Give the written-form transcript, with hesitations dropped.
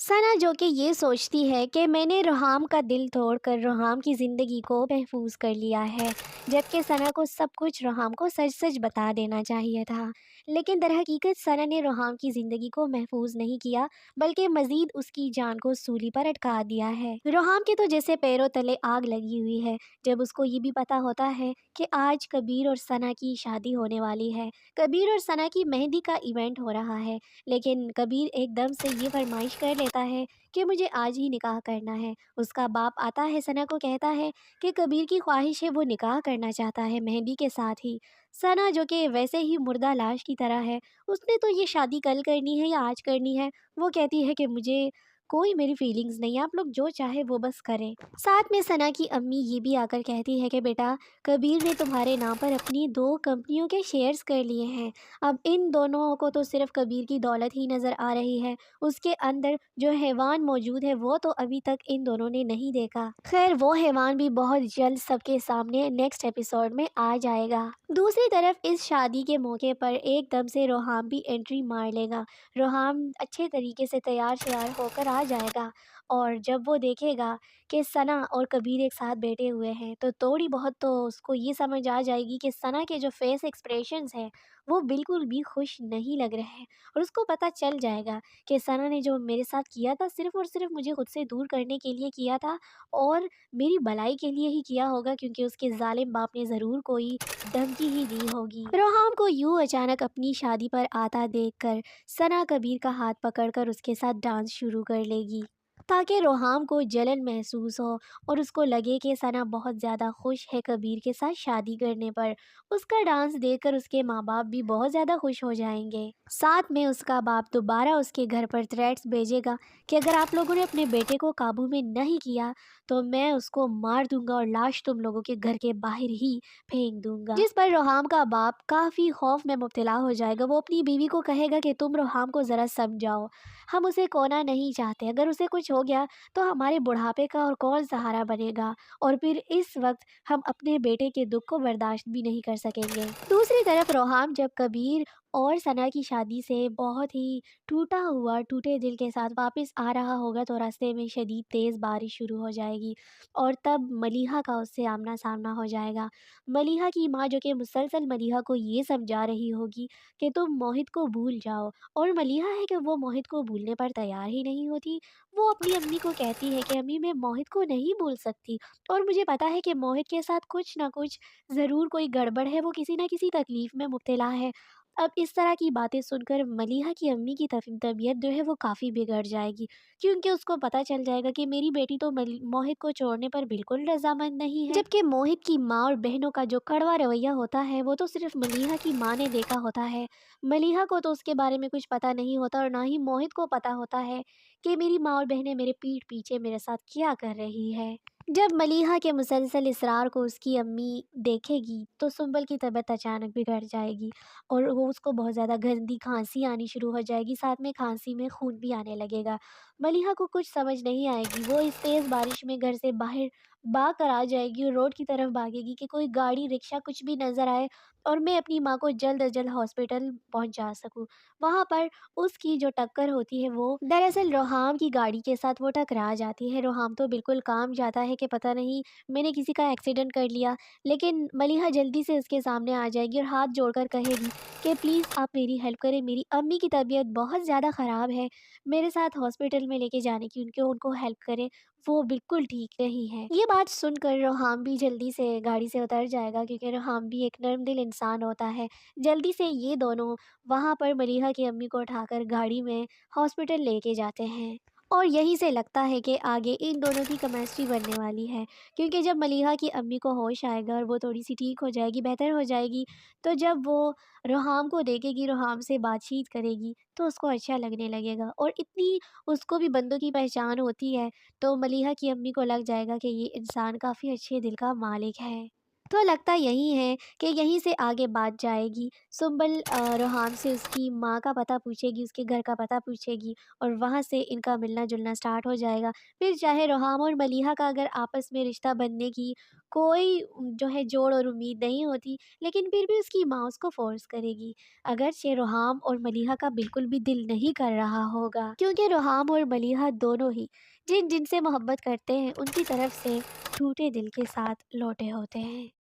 ثنا جو کہ یہ سوچتی ہے کہ میں نے روحام کا دل توڑ کر روحام کی زندگی کو محفوظ کر لیا ہے، جبکہ ثنا کو سب کچھ روحام کو سچ سچ بتا دینا چاہیے تھا۔ لیکن در حقیقت ثنا نے روحام کی زندگی کو محفوظ نہیں کیا، بلکہ مزید اس کی جان کو سولی پر اٹکا دیا ہے۔ روحام کے تو جیسے پیروں تلے آگ لگی ہوئی ہے جب اس کو یہ بھی پتا ہوتا ہے کہ آج کبیر اور ثنا کی شادی ہونے والی ہے۔ کبیر اور ثنا کی مہندی کا ایونٹ ہو رہا ہے، لیکن کبیر ایک دم سے یہ فرمائش کر لیتا ہے کہ مجھے آج ہی نکاح کرنا ہے۔ اس کا باپ آتا ہے، ثنا کو کہتا ہے کہ کبیر کی خواہش ہے، وہ نکاح کرنا چاہتا ہے مہندی کے ساتھ ہی۔ ثنا جو کہ ویسے ہی مردہ لاش کی طرح ہے، اس نے تو یہ شادی کل کرنی ہے یا آج کرنی ہے، وہ کہتی ہے کہ مجھے کوئی میری فیلنگز نہیں، آپ لوگ جو چاہے وہ بس کریں۔ ساتھ میں ثنا کی امی یہ بھی آ کر کہتی ہے کہ بیٹا، کبیر نے تمہارے نام پر اپنی 2 کمپنیوں کے شیئرز کر لیے ہیں، اب ان دونوں کو تو صرف کبیر کی دولت ہی نظر آ رہی ہے، اس کے اندر جو حیوان موجود ہے وہ تو ابھی تک ان دونوں نے نہیں دیکھا۔ خیر، وہ حیوان بھی بہت جلد سب کے سامنے نیکسٹ ایپیسوڈ میں آ جائے گا۔ دوسری طرف اس شادی کے موقع پر ایک دم سے روحام بھی انٹری مار لے گا۔ روحام اچھے طریقے سے تیار شیار ہو کر آ جائے گا، اور جب وہ دیکھے گا کہ ثنا اور کبیر ایک ساتھ بیٹھے ہوئے ہیں تو تھوڑی بہت تو اس کو یہ سمجھ آ جائے گی کہ ثنا کے جو فیس ایکسپریشنز ہیں وہ بالکل بھی خوش نہیں لگ رہے ہیں، اور اس کو پتہ چل جائے گا کہ ثنا نے جو میرے ساتھ کیا تھا صرف اور صرف مجھے خود سے دور کرنے کے لیے کیا تھا، اور میری بھلائی کے لیے ہی کیا ہوگا، کیونکہ اس کے ظالم باپ نے ضرور کوئی دھمکی ہی دی ہوگی۔ روحام کو یوں اچانک اپنی شادی پر آتا دیکھ کر ثنا کبیر کا ہاتھ پکڑ کر اس کے ساتھ ڈانس شروع کر لے گی، تاکہ روحام کو جلن محسوس ہو اور اس کو لگے کہ ثنا بہت زیادہ خوش ہے کبیر کے ساتھ شادی کرنے پر۔ اس کا ڈانس دیکھ کر اس کے ماں باپ بھی بہت زیادہ خوش ہو جائیں گے۔ ساتھ میں اس کا باپ دوبارہ اس کے گھر پر تھریٹس بھیجے گا کہ اگر آپ لوگوں نے اپنے بیٹے کو قابو میں نہیں کیا تو میں اس کو مار دوں گا اور لاش تم لوگوں کے گھر کے باہر ہی پھینک دوں گا۔ جس پر روحام کا باپ کافی خوف میں مبتلا ہو جائے گا۔ وہ اپنی بیوی کو کہے گا کہ تم روحام کو ذرا سمجھاؤ، ہم اسے کونا نہیں چاہتے، اگر اسے کچھ ہو گیا تو ہمارے بڑھاپے کا اور کون سہارا بنے گا، اور پھر اس وقت ہم اپنے بیٹے کے دکھ کو برداشت بھی نہیں کر سکیں گے۔ دوسری طرف روحام جب کبیر اور ثنا کی شادی سے بہت ہی ٹوٹے دل کے ساتھ واپس آ رہا ہوگا تو راستے میں شدید تیز بارش شروع ہو جائے گی، اور تب ملیحہ کا اس سے آمنا سامنا ہو جائے گا۔ ملیحہ کی ماں جو کہ مسلسل ملیحہ کو یہ سمجھا رہی ہوگی کہ تم موہت کو بھول جاؤ، اور ملیحہ ہے کہ وہ موہت کو بھولنے پر تیار ہی نہیں ہوتی۔ وہ اپنی امی کو کہتی ہے کہ امی، میں موہت کو نہیں بھول سکتی، اور مجھے پتا ہے کہ موہت کے ساتھ کچھ نہ کچھ ضرور کوئی گڑبڑ ہے، وہ کسی نہ کسی تکلیف میں مبتلا ہے۔ اب اس طرح کی باتیں سن کر ملیحہ کی امی کی طبیعت جو ہے وہ کافی بگڑ جائے گی، کیونکہ اس کو پتہ چل جائے گا کہ میری بیٹی تو موہت کو چھوڑنے پر بالکل رضامند نہیں ہے، جبکہ موہت کی ماں اور بہنوں کا جو کڑوا رویہ ہوتا ہے وہ تو صرف ملیحہ کی ماں نے دیکھا ہوتا ہے۔ ملیحہ کو تو اس کے بارے میں کچھ پتہ نہیں ہوتا، اور نہ ہی موہت کو پتہ ہوتا ہے کہ میری ماں اور بہنیں میرے پیٹھ پیچھے میرے ساتھ کیا کر رہی ہے۔ جب ملیحہ کے مسلسل اصرار کو اس کی امی دیکھے گی تو سنبل کی طبیعت اچانک بگڑ جائے گی، اور وہ اس کو بہت زیادہ گندی کھانسی آنی شروع ہو جائے گی، ساتھ میں کھانسی میں خون بھی آنے لگے گا۔ ملیحہ کو کچھ سمجھ نہیں آئے گی، وہ اس تیز بارش میں گھر سے باہر بھاگ کر آ جائے گی اور روڈ کی طرف بھاگے گی کہ کوئی گاڑی رکشہ کچھ بھی نظر آئے اور میں اپنی ماں کو جلد از جلد ہاسپٹل پہنچا سکوں۔ وہاں پر اس کی جو ٹکر ہوتی ہے وہ دراصل روحام کی گاڑی کے ساتھ وہ ٹکرا جاتی ہے۔ روحام تو بالکل کام جاتا ہے کہ پتہ نہیں میں نے کسی کا ایکسیڈنٹ کر لیا، لیکن ملیحہ جلدی سے اس کے سامنے آ جائے گی اور ہاتھ جوڑ کر کہے گی کہ پلیز آپ میری ہیلپ کریں، میری امی کی طبیعت بہت زیادہ خراب ہے، میرے ساتھ ہاسپٹل میں لے کے جانے کی ان کو ہیلپ کریں، وہ بالکل ٹھیک نہیں ہے۔ یہ بات سن کر روحام بھی جلدی سے گاڑی سے اتر جائے گا، کیونکہ روحام بھی ایک نرم دل انسان ہوتا ہے۔ جلدی سے یہ دونوں وہاں پر ملیحہ کی امی کو اٹھا کر گاڑی میں ہاسپٹل لے کے جاتے ہیں، اور یہیں سے لگتا ہے کہ آگے ان دونوں کی کیمسٹری بننے والی ہے، کیونکہ جب ملیحہ کی امی کو ہوش آئے گا اور وہ تھوڑی سی ٹھیک ہو جائے گی، بہتر ہو جائے گی، تو جب وہ روحام کو دیکھے گی، روحام سے بات چیت کرے گی تو اس کو اچھا لگنے لگے گا، اور اتنی اس کو بھی بندوں کی پہچان ہوتی ہے تو ملیحہ کی امی کو لگ جائے گا کہ یہ انسان کافی اچھے دل کا مالک ہے۔ تو لگتا یہی ہے کہ یہیں سے آگے بات جائے گی۔ سنبل روحام سے اس کی ماں کا پتہ پوچھے گی، اس کے گھر کا پتہ پوچھے گی اور وہاں سے ان کا ملنا-جلنا سٹارٹ ہو جائے گا۔ پھر چاہے روحام اور ملیحہ کا اگر آپس میں رشتہ بننے کی کوئی جو ہے جوڑ اور امید نہیں ہوتی، لیکن پھر بھی اس کی ماں اس کو فورس کرے گی۔ اگرچہ روحام اور ملیحہ کا بالکل بھی دل نہیں کر رہا ہوگا، کیونکہ روحام اور ملیحہ دونوں ہی جن جن سے محبت کرتے ہیں ان کی طرف سے ٹوٹے دل کے ساتھ لوٹے ہوتے ہیں۔